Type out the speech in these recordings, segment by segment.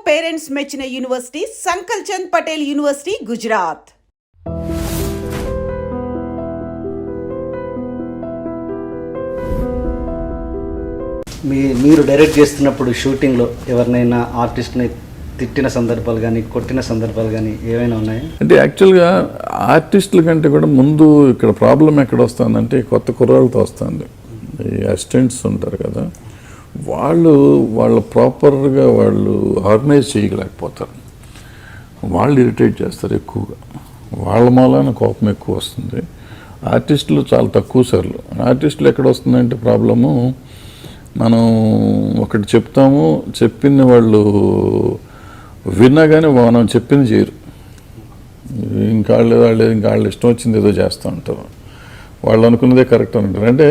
Parents మెచ్చిన university సంకల్ Chand Patel university, Gujarat. మీరు direct చేస్తున్నప్పుడు షూటింగ్లో ఎవరినైనా ఆర్టిస్ట్ని తిట్టిన సందర్భాలు కానీ కొట్టిన సందర్భాలు కానీ ఏమైనా ఉన్నాయా? అంటే యాక్చువల్గా ఆర్టిస్టుల కంటే కూడా ముందు ఇక్కడ ప్రాబ్లం ఎక్కడ వస్తుందంటే కొత్త కుర్రాళ్ళతో వస్తుంది. ఈ అసిస్టెంట్స్ ఉంటారు కదా, వాళ్ళ ప్రాపర్గా వాళ్ళు ఆర్గనైజ్ చేయలేకపోతారు. వాళ్ళు ఇరిటేట్ చేస్తారు ఎక్కువగా, వాళ్ళ మూలాన కోపం ఎక్కువ వస్తుంది. ఆర్టిస్టులు చాలా తక్కువ సార్లు. ఆర్టిస్టులు ఎక్కడ వస్తుందంటే ప్రాబ్లము, మనం ఒకటి చెప్తాము, చెప్పింది వాళ్ళు విన్నా కానీ మనం చెప్పింది చేయరు. ఇంకా వాళ్ళు ఇష్టం వచ్చింది ఏదో చేస్తూ ఉంటారు. వాళ్ళు అనుకున్నదే కరెక్ట్ అంటారు. అంటే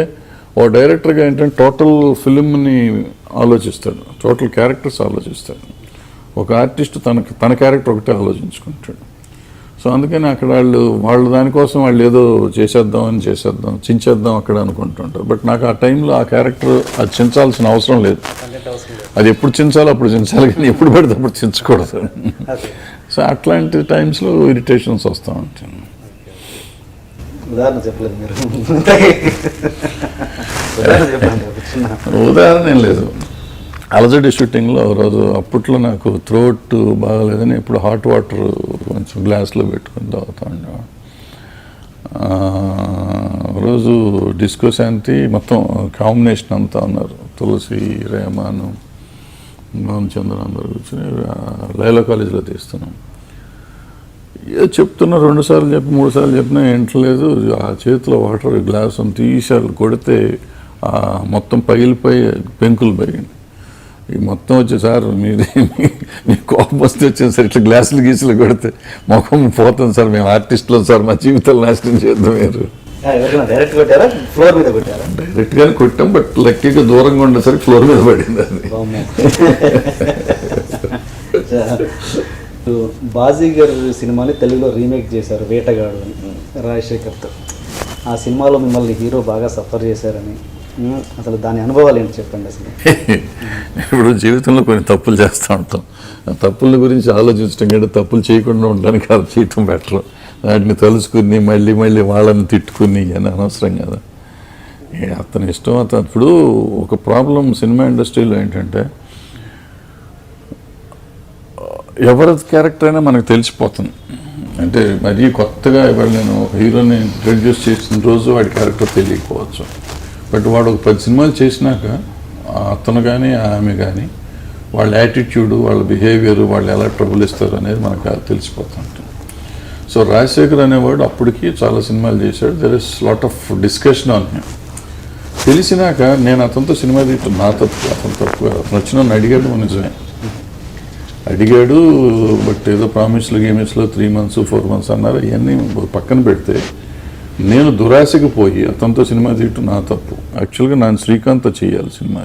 ఓ డైరెక్టర్గా ఏంటంటే టోటల్ ఫిలింని ఆలోచిస్తాడు, టోటల్ క్యారెక్టర్స్ ఆలోచిస్తాడు. ఒక ఆర్టిస్ట్ తన క్యారెక్టర్ ఒకటే ఆలోచించుకుంటాడు. సో అందుకని అక్కడ వాళ్ళు దానికోసం వాళ్ళు ఏదో చించేద్దాం అక్కడ అనుకుంటుంటారు. బట్ నాకు ఆ టైంలో ఆ క్యారెక్టర్ అది చించాల్సిన అవసరం లేదు. అది ఎప్పుడు చించాలో అప్పుడు చించాలి, కానీ ఎప్పుడు పడితే అప్పుడు చించకూడదు. సో అట్లాంటి టైమ్స్లో ఇరిటేషన్స్ వస్తూ ఉంటాయి. ఉదాహరణ చెప్పలేదు మీరు? ఉదాహరణ ఏం లేదు. అలజడి షూటింగ్లో రోజు అప్పట్లో నాకు థ్రోట్ బాగాలేదని ఇప్పుడు హాట్ వాటర్ కొంచెం గ్లాస్లో పెట్టుకుని తాగుతూ ఉండేవాడు. రోజు డిస్కో శాంతి మొత్తం కాంబినేషన్ అంతా ఉన్నారు. తులసి, రేమాను, చంద్ర అందరూ కూర్చొని లైలా కాలేజీలో తీస్తున్నాం. ఏదో చెప్తున్నా, 2 సార్లు చెప్పి 3 సార్లు చెప్పినా ఏంటలేదు. ఆ చేతిలో వాటర్ గ్లాస్ తీసారు కొడితే మొత్తం పగిలిపోయి పెంకులు పగిలింది. ఈ మొత్తం వచ్చి సార్ మీ కోపం వస్తే వచ్చాను సార్, ఇట్లా గ్లాసులు గీసులు కొడితే మొఖం పోతుంది సార్, మేము ఆర్టిస్టులో సార్, మా జీవితాలు నాశనం చేద్దాం. మీరు డైరెక్ట్గానే కొట్టాం, బట్ లక్కీగా దూరంగా ఉండేసరికి ఫ్లోర్ మీద పడింది అది. బాజీ గారు సినిమాని తెలుగులో రీమేక్ చేశారు, వేటగాడు అని, రాజశేఖర్తో. ఆ సినిమాలో మిమ్మల్ని హీరో బాగా సఫర్ చేశారని, అసలు దాని అనుభవాలు ఏంటి చెప్పండి అసలు. ఇప్పుడు జీవితంలో కొన్ని తప్పులు చేస్తూ ఉంటాం. ఆ తప్పుల గురించి ఆలోచించడం కంటే తప్పులు చేయకుండా ఉండడానికి అది చేయటం బెటర్. వాటిని తలుచుకుని మళ్ళీ వాళ్ళని తిట్టుకుని అని అనవసరం కదా. అతని ఇష్టం. ఇప్పుడు ఒక ప్రాబ్లం సినిమా ఇండస్ట్రీలో ఏంటంటే ఎవరి క్యారెక్టర్ అయినా మనకు తెలిసిపోతుంది. అంటే మరీ కొత్తగా ఇవాళ నేను ఒక హీరోని ఇంట్రడ్యూస్ చేసిన రోజు వాడి క్యారెక్టర్ తెలియకపోవచ్చు. బట్ వాడు ఒక 10 సినిమాలు చేసినాక అతను కానీ ఆమె కానీ వాళ్ళ యాటిట్యూడు, వాళ్ళ బిహేవియర్, వాళ్ళు ఎలా ట్రబుల్ ఇస్తారు అనేది మనకు తెలిసిపోతుంటుంది. సో రాజశేఖర్ అనేవాడు అప్పటికి చాలా సినిమాలు చేశాడు. There is lot of discussion on him. తెలిసినాక నేను అతనితో సినిమా తీయటం నా తప్పు, అతను తప్పు. అతను వచ్చి నన్ను అడిగాడు, నిజమే అడిగాడు. బట్ ఏదో గేమిస్లో 3 months 4 months అన్నారు. ఇవన్నీ పక్కన పెడితే నేను దురాశకి పోయి అతనితో సినిమా తీయటం నా తప్పు. యాక్చువల్గా నేను శ్రీకాంత్తో చేయాలి సినిమా.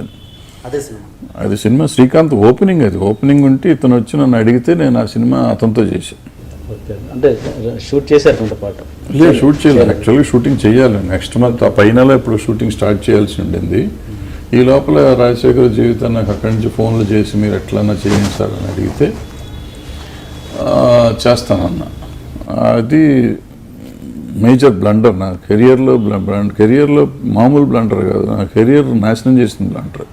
అది సినిమా శ్రీకాంత్ ఓపెనింగ్. అది ఓపెనింగ్ ఉంటే ఇతను వచ్చి నన్ను అడిగితే నేను ఆ సినిమా అతనితో చేశాను. అంటే షూట్ చేశారు పాటు? లేదు, షూట్ చేయలేదు. యాక్చువల్గా షూటింగ్ చేయాలి నెక్స్ట్ మంత్. ఆ పైన ఇప్పుడు షూటింగ్ స్టార్ట్ చేయాల్సి ఉండింది. ఈ లోపల రాజశేఖర్ జీవితాన్ని నాకు అక్కడి నుంచి ఫోన్లు చేసి మీరు ఎట్లన్నా చేయించాలని అడిగితే చేస్తానన్నా. అది మేజర్ బ్లండర్ నా కెరియర్లో. కెరియర్లో మామూలు బ్లండర్ కాదు, నా కెరియర్ నాశనం చేసిన బ్లండర్.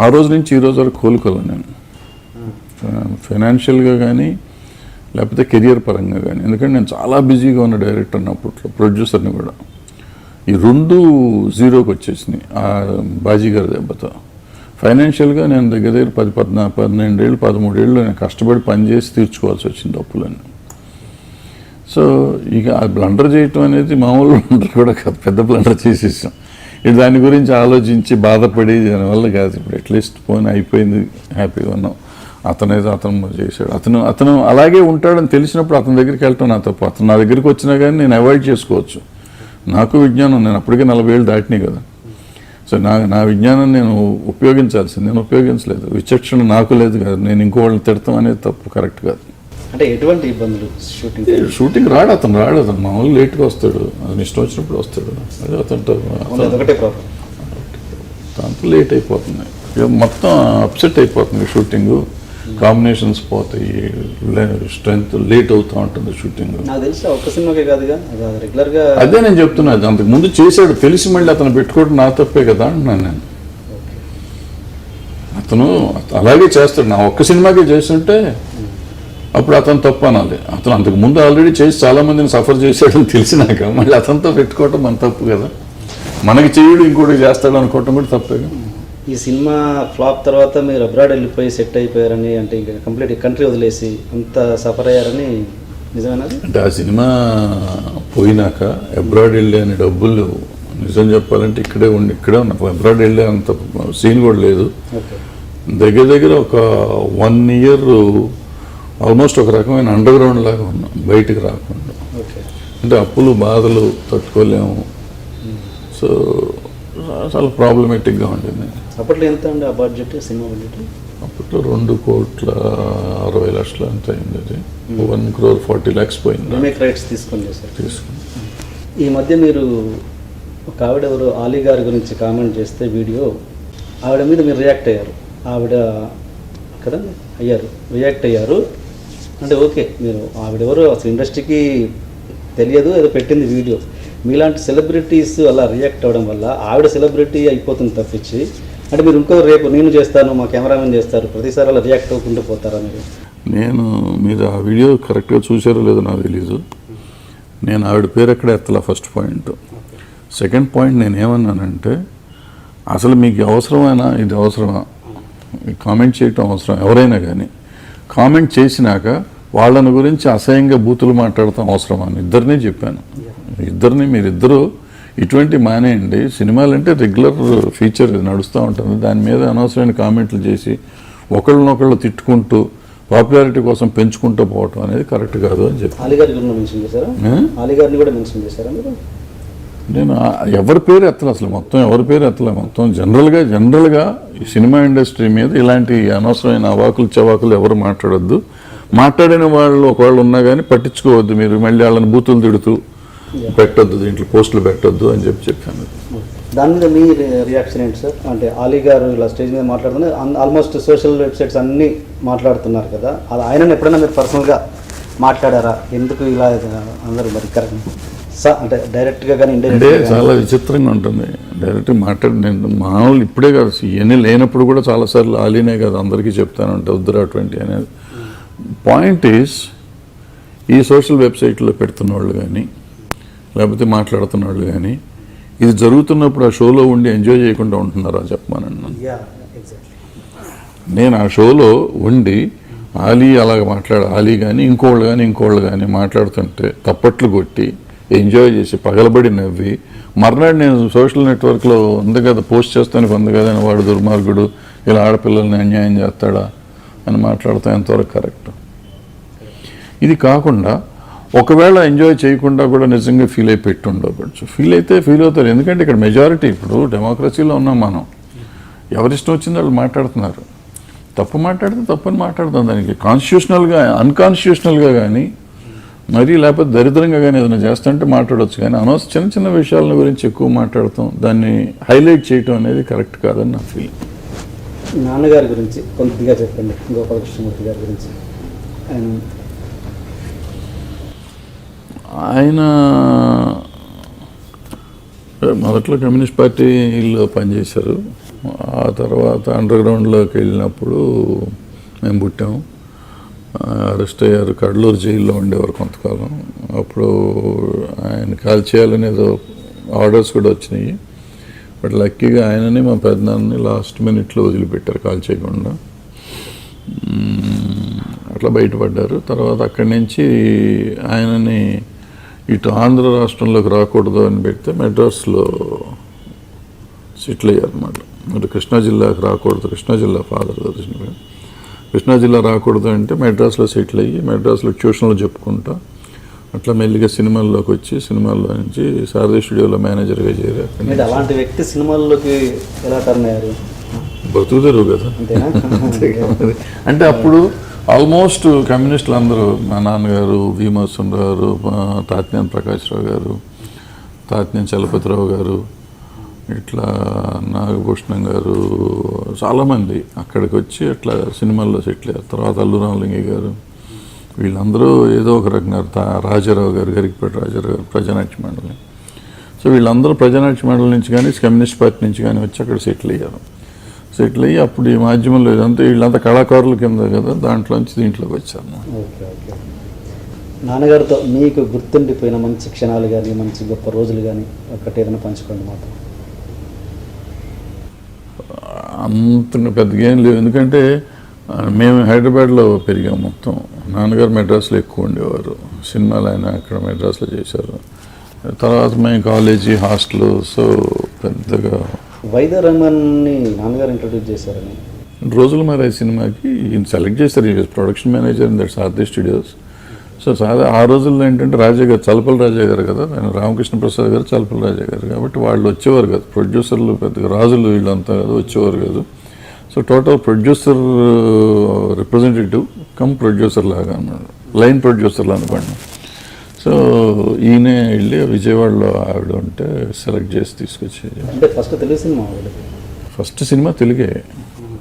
ఆ రోజు నుంచి ఈ రోజు వరకు కోలుకోవాలి నేను, ఫైనాన్షియల్గా కానీ లేకపోతే కెరియర్ పరంగా కానీ. ఎందుకంటే నేను చాలా బిజీగా ఉన్న డైరెక్టర్ని అప్పట్లో, ప్రొడ్యూసర్ని కూడా. ఈ 2 జీరోకి వచ్చేసినాయి ఆ బాజీ గారి దెబ్బతో. ఫైనాన్షియల్గా నేను దగ్గర 12 ఏళ్ళు 13 ఏళ్ళు నేను కష్టపడి పనిచేసి తీర్చుకోవాల్సి వచ్చింది అప్పులన్నీ. సో ఇక ఆ బ్లండర్ చేయటం అనేది మామూలు బ్లండర్ కూడా కాదు, పెద్ద బ్లండర్ చేసేసాం. ఇది దాని గురించి ఆలోచించి బాధపడి దానివల్ల కాదు. ఇప్పుడు అట్లీస్ట్ పోయిన అయిపోయింది, హ్యాపీగా ఉన్నాం. అతను చేశాడు. అతను అలాగే ఉంటాడని తెలిసినప్పుడు అతని దగ్గరికి వెళ్ళటం నా తప్పు. అతను నా దగ్గరికి వచ్చినా కానీ నేను అవాయిడ్ చేసుకోవచ్చు. నాకు విజ్ఞానం, నేను అప్పటికే 40 ఏళ్ళు దాటినాయి కదా. సో నా విజ్ఞానం నేను ఉపయోగించాల్సింది, నేను ఉపయోగించలేదు. విచక్షణ నాకు లేదు కదా. నేను ఇంకో వాళ్ళని తిడతాం అనేది తప్పు, కరెక్ట్ కాదు. అంటే ఎటువంటి ఇబ్బందులు? షూటింగ్ అతను మామూలుగా లేట్గా వస్తాడు, అతను ఇష్టం వచ్చినప్పుడు వస్తాడు. అదే దాంతో లేట్ అయిపోతుంది, మొత్తం అప్సెట్ అయిపోతుంది షూటింగు. కాంబినేషన్స్ పోతాయి, స్ట్రెంగ్త్ లేట్ అవుతూ ఉంటుంది షూటింగ్. నాకు తెలిసి ఒక్క సినిమాకే కాదుగా, రెగ్యులర్గా అదే నేను చెప్తున్నాను, అంతకు ముందు చేశాడు తెలిసి మళ్ళీ అతను పెట్టుకోవడం నా తప్పే కదా అంటున్నాను నేను. అతను అలాగే చేస్తాడు, నా ఒక్క సినిమాకే చేస్తుంటే అప్పుడు అతను తప్పు అనాలి. అతను అంతకు ముందు ఆల్రెడీ చేసి చాలా మందిని సఫర్ చేశాడని తెలిసినాక మళ్ళీ అతనితో పెట్టుకోవటం మన తప్పు కదా. మనకి చేయడు ఇంకోటి చేస్తాడు అనుకోవటం కూడా తప్పే కదా. ఈ సినిమా ఫ్లాప్ తర్వాత మీరు అబ్రాడ్ వెళ్ళిపోయి సెట్ అయిపోయారని, అంటే ఇంకా కంప్లీట్ కంట్రీ వదిలేసి అంత సఫర్ అయ్యారని నిజమేనా? అంటే ఆ సినిమా పోయినాక అబ్రాడ్ వెళ్ళే అని డబ్బులు నిజం చెప్పాలంటే ఇక్కడే ఉన్నా. అబ్రాడ్ వెళ్ళే అంత సీన్ కూడా లేదు. దగ్గర దగ్గర ఒక 1 year ఆల్మోస్ట్ ఒక రకమైన అండర్ గ్రౌండ్ లాగా ఉన్నాం, బయటికి రాకుండా. అంటే అప్పులు బాధలు తట్టుకోలేము. సో చాలా ప్రాబ్లమేటిక్గా ఉండింది. అప్పట్లో ఎంత అండి ఆ బడ్జెట్, సినిమా బడ్జెట్? అప్పట్లో 2,60,00,000 ఎంత అయింది. అది 1,40,00,000 పోయింది. రీమేక్ రైట్స్ తీసుకొని ఈ మధ్య మీరు ఒక ఆవిడ ఎవరు ఆలీ గారి గురించి కామెంట్ చేస్తే వీడియో, ఆవిడ మీద మీరు రియాక్ట్ అయ్యారు. ఆవిడ కదా రియాక్ట్ అయ్యారు. అంటే ఓకే, మీరు ఆవిడెవరు అసలు ఇండస్ట్రీకి తెలియదు, ఏదో పెట్టింది వీడియో. మీలాంటి సెలబ్రిటీస్ అలా రియాక్ట్ అవ్వడం వల్ల ఆవిడ సెలబ్రిటీ అయిపోతుంది తప్పించి, అంటే మీరు ఇంకో రేపు నేను చేస్తాను, మా కెమెరామెన్ చేస్తారు, ప్రతిసారి అలా రియాక్ట్ అవ్వకుండా పోతారా మీరు? మీరు ఆ వీడియో కరెక్ట్గా చూసారో లేదో నాకు తెలీదు. నేను ఆవిడ పేరు ఎక్కడ ఎత్తలా, ఫస్ట్ పాయింట్. సెకండ్ పాయింట్ నేను ఏమన్నానంటే, అసలు మీకు అవసరమైనా ఇది అవసరమా, కామెంట్ చేయటం అవసరం ఎవరైనా కానీ, కామెంట్ చేసినాక వాళ్ళని గురించి అసహ్యంగా బూతులు మాట్లాడటం అవసరమా అని ఇద్దరినీ చెప్పాను. మీరిద్దరూ ఇటువంటి మానేయండి. సినిమాలు అంటే రెగ్యులర్ ఫీచర్ నడుస్తూ ఉంటుంది, దాని మీద అనవసరమైన కామెంట్లు చేసి ఒకళ్ళనొకళ్ళు తిట్టుకుంటూ పాపులారిటీ కోసం పెంచుకుంటూ పోవటం అనేది కరెక్ట్ కాదు అని చెప్పి. ఆలీ గారిని కూడా మెన్షన్ చేశారా? ఆలీ గారిని కూడా మెన్షన్ చేశారా మీరు? నేను ఎవరి పేరు ఎత్తలే, అసలు మొత్తం ఎవరి పేరు ఎత్తలే. మొత్తం జనరల్గా ఈ సినిమా ఇండస్ట్రీ మీద ఇలాంటి అనవసరమైన అవాకులు చవాకులు ఎవరు మాట్లాడొద్దు. మాట్లాడిన వాళ్ళు ఒకవేళ ఉన్నా కానీ పట్టించుకోవద్దు. మీరు మళ్ళీ వాళ్ళని బూతులు తిడుతూ పెట్టొద్దు, దీంట్లో పోస్టులు పెట్టొద్దు అని చెప్పాను. దాని మీద మీ రియాక్షన్ ఏంటి సార్? అంటే ఆలీ గారు ఇలా స్టేజ్ మీద మాట్లాడుతున్నారు, ఆల్మోస్ట్ సోషల్ వెబ్సైట్స్ అన్నీ మాట్లాడుతున్నారు కదా, అది ఆయనను ఎప్పుడైనా మీరు పర్సనల్గా మాట్లాడారా? ఎందుకు ఇలా అందరూ మరి అంటే డైరెక్ట్గా కానీ అంటే చాలా విచిత్రంగా ఉంటుంది. డైరెక్ట్గా నేను మామూలు ఇప్పుడే కాదు, ఇవన్నీ లేనప్పుడు కూడా చాలాసార్లు ఆలీనే కాదు అందరికీ చెప్తాను, అంటే వద్దురా అటువంటి అనేది. పాయింట్ ఈస్, ఈ సోషల్ వెబ్సైట్లో పెడుతున్న వాళ్ళు కానీ లేకపోతే మాట్లాడుతున్న వాళ్ళు కానీ ఇది జరుగుతున్నప్పుడు ఆ షోలో ఉండి ఎంజాయ్ చేయకుండా ఉంటున్నారా చెప్పమనండి నన్ను. నేను ఆ షోలో ఉండి ఆలీ కానీ ఇంకోళ్ళు కానీ మాట్లాడుతుంటే తప్పట్లు కొట్టి ఎంజాయ్ చేసి పగలబడి నవ్వి మర్నాడు నేను సోషల్ నెట్వర్క్లో ఉంది కదా, పోస్ట్ చేస్తానికి ఉంది కదా, వాడు దుర్మార్గుడు, ఇలా ఆడపిల్లల్ని అన్యాయం చేస్తాడా అని మాట్లాడుతా ఎంతవరకు కరెక్ట్? ఇది కాకుండా ఒకవేళ ఎంజాయ్ చేయకుండా కూడా నిజంగా ఫీల్ అయి పెట్టి ఉండవచ్చు. ఫీల్ అవుతారు, ఎందుకంటే ఇక్కడ మెజారిటీ, ఇప్పుడు డెమోక్రసీలో ఉన్నాం మనం, ఎవరిష్టం వచ్చింది వాళ్ళు మాట్లాడుతున్నారు. తప్పు మాట్లాడితే తప్పని మాట్లాడతాం, దానికి కాన్స్టిట్యూషనల్గా అన్కాన్స్టిట్యూషనల్గా కానీ మరీ లేకపోతే దరిద్రంగా కానీ ఏదైనా చేస్తుంటే మాట్లాడవచ్చు. కానీ చిన్న చిన్న విషయాల గురించి ఎక్కువ మాట్లాడతాం, దాన్ని హైలైట్ చేయటం అనేది కరెక్ట్ కాదని నా ఫీలింగ్. నాన్నగారి గురించి కొద్దిగా చెప్పండి, గోపాలకృష్ణమూర్తి గారి గురించి. ఆయన మొదట్లో కమ్యూనిస్ట్ పార్టీలో పనిచేశారు. ఆ తర్వాత అండర్ గ్రౌండ్లోకి వెళ్ళినప్పుడు మేము పుట్టాము. అరెస్ట్ అయ్యారు, కడలూరు జైల్లో ఉండేవారు కొంతకాలం. అప్పుడు ఆయన కాల్ చేయాలని ఏదో ఆర్డర్స్ కూడా వచ్చినాయి. బట్ లక్కీగా ఆయనని మా పెద్దనాన్నని లాస్ట్ మినిట్లో వదిలిపెట్టారు కాల్ చేయకుండా. అట్లా బయటపడ్డారు. తర్వాత అక్కడి నుంచి ఆయనని ఇటు ఆంధ్ర రాష్ట్రంలోకి రాకూడదు అని పెడితే మెడ్రాస్లో సెటిల్ అయ్యారు అన్నమాట. మరి కృష్ణా జిల్లాకి రాకూడదు, కృష్ణా జిల్లా ఫాదర్ కృష్ణా జిల్లా రాకూడదు అంటే మెడ్రాస్లో సెటిల్ అయ్యి మెడ్రాస్లో ట్యూషన్లో చెప్పుకుంటా అట్లా మెల్లిగా సినిమాల్లోకి వచ్చి సినిమాల్లో నుంచి శారదా స్టూడియోలో మేనేజర్గా చేరారు. అలాంటి వ్యక్తి సినిమాల్లోకి ఎలా టర్న్ అయ్యారు? బతుకుతారు కదా. అంటే అప్పుడు ఆల్మోస్ట్ కమ్యూనిస్టులు అందరూ, మా నాన్నగారు భీమవసన్ గారు, తాత్నేని ప్రకాశ్రావు గారు, తాత్నేని చలపతిరావు గారు, ఇట్లా నాగభూషణం గారు చాలామంది అక్కడికి వచ్చి అట్లా సినిమాల్లో సెటిల్ అయ్యారు. తర్వాత అల్లు రామలింగయ్య గారు, వీళ్ళందరూ ఏదో ఒక రకంగా రాజారావు గారు, గరికపేట రాజారావు గారు, ప్రజానాట్య మండలి. సో వీళ్ళందరూ ప్రజానాట్య మండలి నుంచి కానీ కమ్యూనిస్ట్ పార్టీ నుంచి కానీ వచ్చి అక్కడ సెటిల్ అయ్యారు. సెటిల్ అయ్యి అప్పుడు ఈ మాధ్యమంలో ఇదంతా వీళ్ళంతా కళాకారుల కింద కదా, దాంట్లోంచి దీంట్లోకి వచ్చారు. Okay okay. నాన్నగారితో మీకు గుర్తుండిపోయిన మంచి క్షణాలు కానీ మంచి గొప్ప రోజులు కానీ ఒకటి ఏదైనా పంచుకోండి మాత్రం. అంత పెద్దగా ఏం లేవు, ఎందుకంటే మేము హైదరాబాద్లో పెరిగాము మొత్తం. నాన్నగారు మెడ్రాస్లో ఎక్కువ ఉండేవారు, సినిమాలు ఆయన అక్కడ మెడ్రాస్లో చేశారు. తర్వాత మేము కాలేజీ, హాస్టల్, సో పెద్దగా. వైద్య రంగాన్ని నాన్నగారు ఇంట్రొడ్యూస్ చేశారని రోజులు మరి ఆ సినిమాకి ఈయన సెలెక్ట్ చేశారు. ఈ production manager in that Sarathi studios. So ఆ రోజుల్లో ఏంటంటే రాజా గారు, చలపల్లి రాజా గారు కదా, ఆయన రామకృష్ణ ప్రసాద్ గారు, చలపల్లి రాజా గారు, కాబట్టి వాళ్ళు వచ్చేవారు కదా, ప్రొడ్యూసర్లు పెద్దగా రాజులు వీళ్ళంతా కదా వచ్చేవారు కాదు. So total producer representative come producer లాగా అన్నాడు, లైన్ ప్రొడ్యూసర్లు అనుకోండి. సో ఈయనే వెళ్ళి విజయవాడలో ఆవిడ ఉంటే సెలెక్ట్ చేసి తీసుకొచ్చి. అంటే first Telugu cinema, first cinema తెలుగే,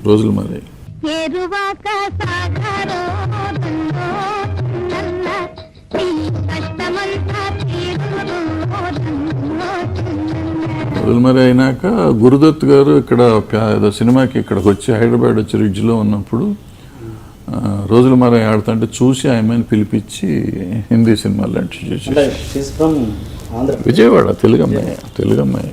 రోజులు మరి. రోజులు మరి అయినాక గురుదత్ గారు ఇక్కడ ఏదో సినిమాకి ఇక్కడికి వచ్చి హైదరాబాద్ వచ్చి రిడ్జ్లో ఉన్నప్పుడు రోజులు మరి ఆడుతుంటే చూసి ఆమెను పిలిపించి హిందీ సినిమాలు ఇంట్రడ్యూస్ చేశారు. విజయవాడ, తెలుగమ్మాయి.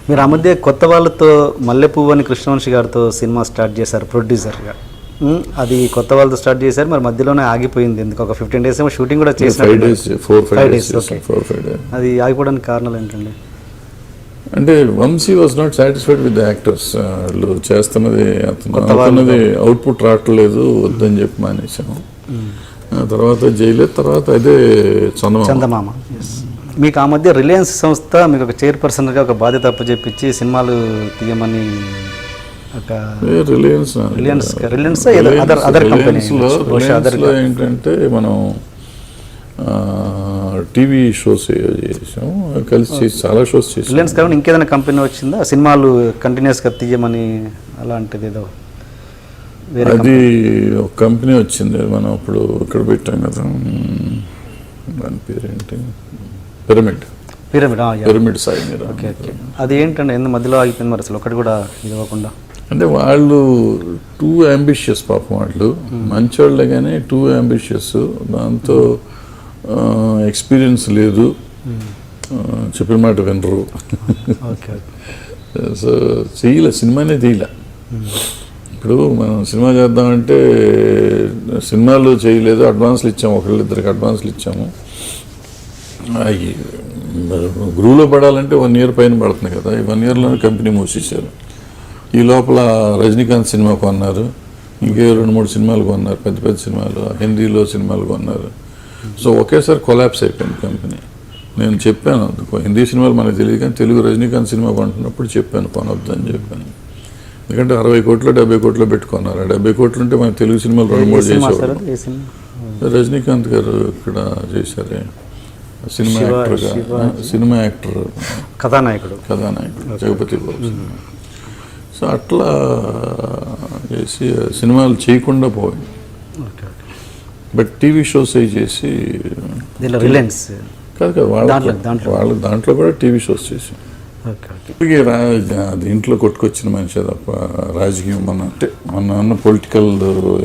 మీరు ఆ మధ్య కొత్త వాళ్ళతో మల్లెపువ్వు అని కృష్ణవంశీ గారితో సినిమా స్టార్ట్ చేశారు ప్రొడ్యూసర్గా. అది కొత్త వాళ్ళతో స్టార్ట్ చేశారు, మరి మధ్యలోనే ఆగిపోయింది ఎందుకు? ఒక 15 days ఏమో షూటింగ్ కూడా చేశారు. 4-5 days. అది ఆగిపోవడానికి కారణాలు ఏంటండి? అంటే Vamsi was not satisfied with the actors. వాళ్ళు చేస్తున్నది అతనున్నది అవుట్పుట్ రావట్లేదు, వద్దని చెప్పి మానేసాము. తర్వాత జైలే, తర్వాత అదే చందమామ. మీకు ఆ మధ్య రిలయన్స్ సంస్థ మీకు ఒక చైర్పర్సన్గా ఒక బాధ్యత అప్పచెప్పించి సినిమాలు తీయమని రిలయన్స్లో ఏంటంటే మనం టీవీ షోస్ చేసాము, కలిసి చేసి చాలా షోస్ చేసాం. రిలయన్స్ కాకుండా ఇంకేదైనా కంపెనీ వచ్చిందా సినిమాలు కంటిన్యూస్గా తీయమని అలాంటిది? ఏదో అది ఒక కంపెనీ వచ్చింది, మనం అప్పుడు ఇక్కడ పెట్టాం కదా, దాని పేరేంటి, పిరమిడ్ సాయి మీద. Okay okay. అది ఏంటంటే ఎందుకు మధ్యలో ఆగిపోయింది మరి అసలు ఒకటి కూడా ఇది అవ్వకుండా? అంటే వాళ్ళు టూ అంబిషియస్, పాపం వాళ్ళు మంచోళ్ళే కానీ టూ అంబిషియస్, దాంతో ఎక్స్పీరియన్స్ లేదు, చెప్పిన మాట వినరు. సో సినిమానే తీయలే. ఇప్పుడు మనం సినిమా చేద్దామంటే సినిమాలు చేయలేదు, అడ్వాన్స్లు ఇచ్చాము, ఒకళ్ళిద్దరికి అడ్వాన్స్లు ఇచ్చాము. గురువులో పడాలంటే 1 year పైన పడుతుంది కదా, ఈ 1 yearలోనే కంపెనీ మూసేశారు. ఈ లోపల రజనీకాంత్ సినిమా కొన్నారు, ఇంకే 2-3 సినిమాలు కొన్నారు, పెద్ద పెద్ద సినిమాలు, హిందీలో సినిమాలు కొన్నారు. సో ఒకేసారి కొలాప్స్ అయిపోయింది కంపెనీ. నేను చెప్పాను, హిందీ సినిమాలు మనకు తెలియదు కానీ తెలుగు రజనీకాంత్ సినిమా కొంటున్నప్పుడు చెప్పాను కొనొద్దని చెప్పాను. ఎందుకంటే 60 కోట్లు 70 కోట్లు పెట్టుకున్నారు. 70 కోట్లు ఉంటే మన తెలుగు సినిమాలు 2-3 చేసేవారు. రజనీకాంత్ గారు ఇక్కడ చేశారే, సినిమా యాక్టర్, కథానాయకుడు జగపతి బాబు. సో అట్లా చేసి సినిమాలు చేయకుండా పోయింది. బట్ టీవీ షోస్ అవి చేసి, రిలయన్స్ కాదు వాళ్ళ దాంట్లో కూడా టీవీ షోస్ చేసి దీంట్లో కొట్టుకొచ్చిన మనిషి తప్ప రాజకీయం మన పొలిటికల్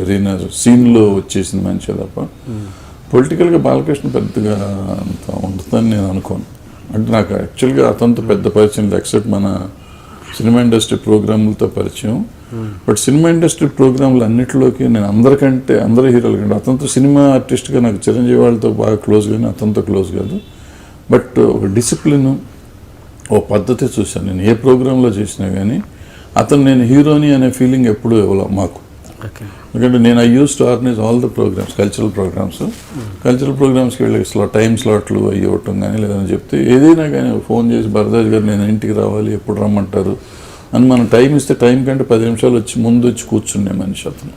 ఎరీనా సీన్లో వచ్చేసిన మనిషి తప్ప పొలిటికల్గా బాలకృష్ణ పెద్దగా అంత ఉంటుందని నేను అనుకోను. అంటే నాకు యాక్చువల్గా అతనితో పెద్ద పరిచయం లేదు, ఎక్సెప్ట్ మన సినిమా ఇండస్ట్రీ ప్రోగ్రాములతో పరిచయం. బట్ సినిమా ఇండస్ట్రీ ప్రోగ్రాంలు అన్నింటిలోకి నేను అందరి హీరోల కంటే అతనితో సినిమా ఆర్టిస్ట్గా నాకు చిరంజీవి వాళ్ళతో బాగా క్లోజ్ కానీ అతనితో క్లోజ్ కాదు. బట్ ఒక డిసిప్లిన్, ఓ పద్ధతి చూశాను నేను ఏ ప్రోగ్రాంలో చేసినా కానీ. నేను హీరోని అనే ఫీలింగ్ ఎప్పుడూ ఇవ్వలే మాకు. ఎందుకంటే నేను I use to organise all the programmes, cultural ప్రోగ్రామ్స్కి వెళ్ళి టైం స్లాట్లు అవి ఇవ్వటం కానీ లేదని చెప్తే ఏదైనా కానీ ఫోన్ చేసి భరద్వాజ్ గారు నేను ఇంటికి రావాలి, ఎప్పుడు రమ్మంటారు అని మనం టైం ఇస్తే టైం కంటే 10 నిమిషాలు ముందు వచ్చి కూర్చునే మనిషి అతను.